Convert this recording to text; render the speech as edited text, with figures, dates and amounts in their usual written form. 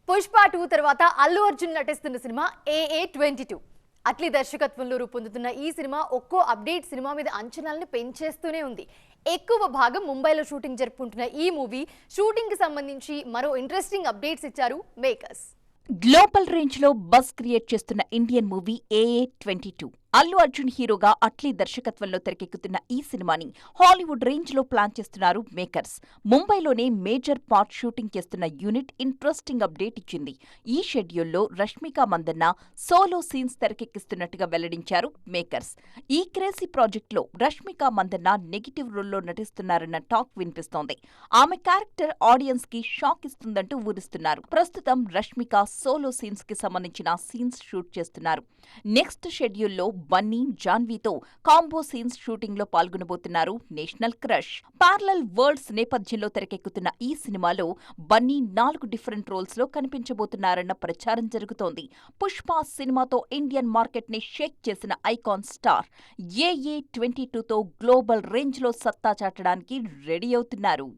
పుష్ప 2 తర్వాత అల్లు అర్జున్ నటిస్తున్న cinema AA22. Atlee దర్శకత్వంలో రూపొందుతున్న ఈ సినిమా ఒక్కో అప్డేట్ సినిమా మీద అంచనాలను పెంచేస్తూనే ఉంది. ఎక్కువ భాగం ముంబైలో షూటింగ్ జరుపుకుంటున్న ఈ మూవీ షూటింగ్ కి సంబంధించి మరో ఇంట్రెస్టింగ్ అప్డేట్స్ ఇచ్చారు మేకర్స్. గ్లోబల్ రేంజ్ లో బజ్ క్రియేట్ చేస్తున్న Indian movie AA22. Allu Arjun హీరోగా అట్లీ దర్శకత్వంలో తెరకెక్కుతున్న ఈ సినిమాని హాలీవుడ్ రేంజ్ లో ప్లాన్ చేస్తున్నారు మేకర్స్. ముంబైలోనే మేజర్ పార్ట్ షూటింగ్ చేస్తున్న యూనిట్ ఇంట్రెస్టింగ్ అప్డేట్ ఇచ్చింది. ఈ షెడ్యూల్లో రష్మిక మందన్న సోలో సీన్స్ తెరకెక్కిస్తున్నట్టుగా వెల్లడించారు మేకర్స్. ఈ క్రేజీ ప్రాజెక్ట్ లో రష్మిక మందన్న నెగిటివ్ రోల్లో నటిస్తున్నారన్న టాక్ వినిపిస్తోంది. ఆమె క్యారెక్టర్ ఆడియన్స్ కి షాక్ ఇస్తుందంటూ ఊరిస్తున్నారు. ప్రస్తుతం రష్మిక సోలో సీన్స్ కి సంబంధించిన సీన్స్ షూట్ చేస్తున్నారు. నెక్స్ట్ షెడ్యూల్లో బన్నీ, జాన్వీతో కాంబో సీన్స్ షూటింగ్ లో పాల్గొనబోతున్నారు నేషనల్ క్రష్. పారలల్ వరల్డ్స్ నేపథ్యంలో తెరకెక్కుతున్న ఈ సినిమాలో బన్నీ 4 డిఫరెంట్ రోల్స్ లో కనిపించబోతున్నారన్న ప్రచారం జరుగుతోంది. పుష్ప సినిమాతో ఇండియన్ మార్కెట్ ని షేక్ చేసిన ఐకాన్ స్టార్ AA22తో గ్లోబల్ రేంజ్ లో సత్తా చాటడానికి రెడీ అవుతున్నారు.